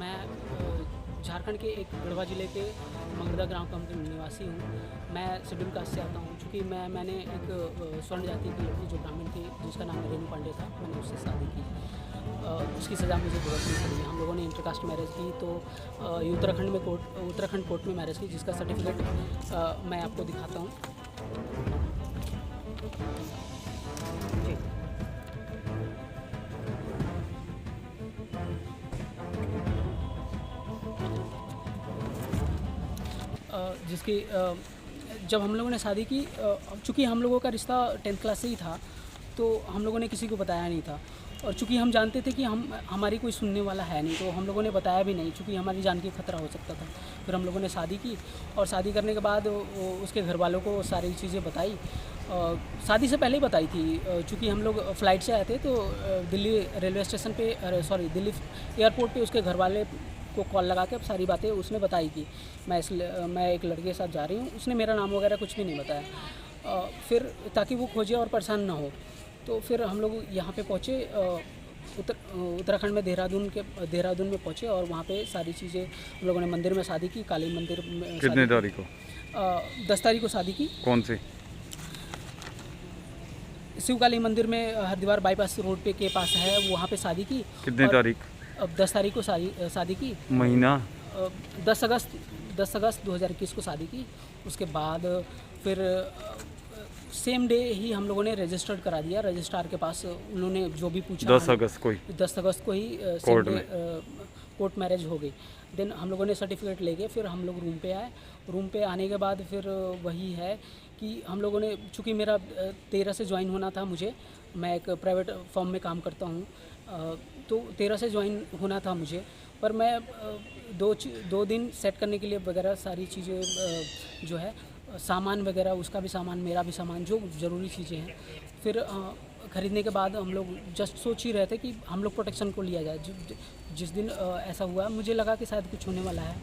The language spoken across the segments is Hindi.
मैं झारखंड के एक गढ़वा ज़िले के मंगरदा ग्राम का निवासी हूँ। मैं शेड्यूल कास्ट से आता हूँ। चूँकि मैंने एक स्वर्ण जाति की लड़की जो ब्राह्मण थी, जिसका नाम रेणु पांडे था, मैंने उससे शादी की। उसकी सज़ा मुझे भुगतनी पड़ी। हम लोगों ने इंटरकास्ट मैरिज की, तो ये उत्तराखंड कोर्ट में मैरिज की, जिसका सर्टिफिकेट मैं आपको दिखाता हूँ। जी, जिसकी जब हम लोगों ने शादी की, चूँकि हम लोगों का रिश्ता 10th क्लास से ही था, तो हम लोगों ने किसी को बताया नहीं था। और चूँकि हम जानते थे कि हमारी कोई सुनने वाला है नहीं, तो हम लोगों ने बताया भी नहीं, चूँकि हमारी जान की खतरा हो सकता था। फिर हम लोगों ने शादी की, और शादी करने के बाद उसके घर वालों को सारी चीज़ें बताई। शादी से पहले ही बताई थी। चूँकि हम लोग फ़्लाइट से आए थे, तो दिल्ली रेलवे स्टेशन पे, दिल्ली एयरपोर्ट पे उसके घर वाले को कॉल लगा के अब सारी बातें उसने बताई कि मैं एक लड़के के साथ जा रही हूँ। उसने मेरा नाम वगैरह कुछ भी नहीं बताया। फिर ताकि वो खोजे और परेशान ना हो, तो फिर हम लोग यहाँ पे पहुँचे, उत्तराखंड में देहरादून में पहुँचे, और वहाँ पे सारी चीज़ें हम लोगों ने मंदिर में शादी की, काली मंदिर में। कितने तारीख को? 10 तारीख को शादी की। कौन से? शिव काली मंदिर में, हरिद्वार बाईपास रोड पे के पास है, वहाँ पे शादी की। कितने तारीख? अब 10 तारीख को शादी की। महीना? 10 अगस्त 2021 को शादी की। उसके बाद फिर सेम डे ही हम लोगों ने रजिस्टर्ड करा दिया रजिस्ट्रार के पास। उन्होंने जो भी पूछा, 10 अगस्त को ही 10 अगस्त को ही कोर्ट में कोर्ट मैरिज हो गई। देन हम लोगों ने सर्टिफिकेट लेके फिर हम लोग रूम पे आए। रूम पे आने के बाद फिर वही है कि हम लोगों ने, चूँकि मेरा 13 से ज्वाइन होना था, मैं एक प्राइवेट फर्म में काम करता हूँ, तो 13 से ज्वाइन होना था मुझे। पर मैं 2 दिन सेट करने के लिए वगैरह सारी चीज़ें जो है, सामान वगैरह, उसका भी सामान, मेरा भी सामान, जो ज़रूरी चीज़ें हैं, फिर ख़रीदने के बाद हम लोग जस्ट सोच ही रहे थे कि हम लोग प्रोटेक्शन को लिया जाए। जिस दिन ऐसा हुआ, मुझे लगा कि शायद कुछ होने वाला है,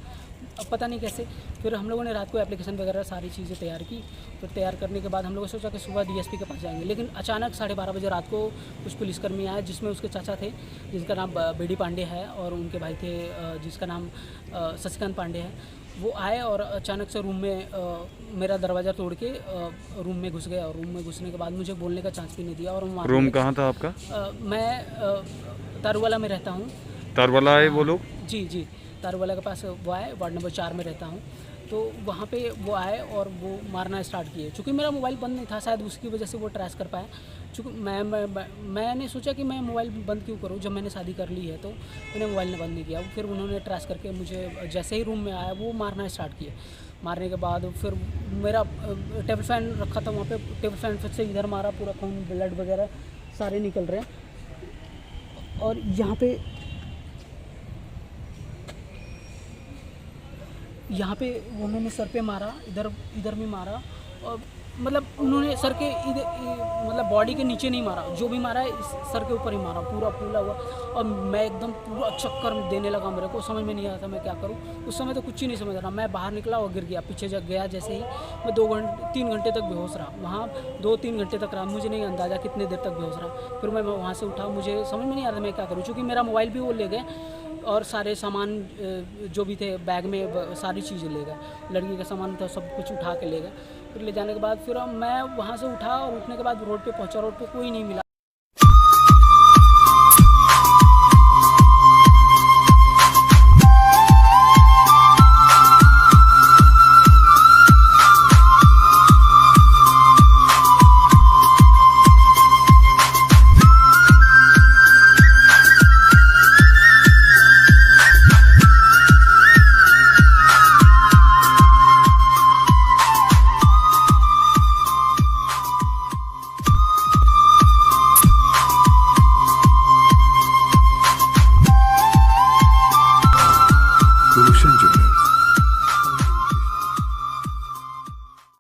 अब पता नहीं कैसे। फिर हम लोगों ने रात को एप्लीकेशन वगैरह सारी चीज़ें तैयार की। फिर तैयार करने के बाद हम लोगों ने सोचा कि सुबह डीएसपी के पास जाएंगे, लेकिन अचानक 12:30 बजे रात को कुछ पुलिसकर्मी आए, जिसमें उसके चाचा थे, जिनका नाम बीडी पांडे है, और उनके भाई थे जिसका नाम शशिकांत पांडे है। वो आए और अचानक से रूम में मेरा दरवाज़ा तोड़ के रूम में घुस गए, और रूम में घुसने के बाद मुझे बोलने का चांस भी नहीं दिया। और रूम कहाँ था आपका? मैं तारूवाला में रहता हूँ। तारवाला आए वो लोग? जी, तारूवाला के पास वो आए, वार्ड नंबर 4 में रहता हूँ। तो वहाँ पे वो आए और वो मारना स्टार्ट किए। चूँकि मेरा मोबाइल बंद नहीं था, शायद उसकी वजह से वो ट्रेस कर पाए। चूँकि मैंने सोचा कि मैं मोबाइल बंद क्यों करूँ, जब मैंने शादी कर ली है, तो मैंने मोबाइल ने बंद नहीं किया। फिर उन्होंने ट्रेस करके मुझे जैसे ही रूम में आया, वो मारना स्टार्ट किए। मारने के बाद फिर मेरा टेबल फैन रखा था वहाँ पे, टेबल फैन फिर से इधर मारा, पूरा खून ब्लड वगैरह सारे निकल रहे हैं। और यहाँ पे उन्होंने सर पे मारा, इधर भी मारा, और मतलब उन्होंने सर के मतलब बॉडी के नीचे नहीं मारा, जो भी मारा है सर के ऊपर ही मारा, पूरा फूला हुआ। और मैं एकदम पूरा चक्कर देने लगा, मेरे को समझ में नहीं आया था मैं क्या करूँ। उस समय तो कुछ ही नहीं समझ रहा। मैं बाहर निकला और गिर गया, पीछे जग गया। जैसे ही मैं 3 घंटे तक बेहोश रहा वहाँ, 2-3 घंटे तक रहा, मुझे नहीं अंदाज़ा कितने देर तक बेहोश रहा। फिर मैं वहाँ से उठा, मुझे समझ में नहीं आ रहा मैं क्या करूँ, चूँकि मेरा मोबाइल भी वो ले गए, और सारे सामान जो भी थे बैग में, सारी चीज़ें ले गए। लड़की का सामान था, सब कुछ उठा के ले गए। फिर ले जाने के बाद फिर मैं वहाँ से उठा, और उठने के बाद रोड पे पहुँचा, रोड पे कोई नहीं मिला।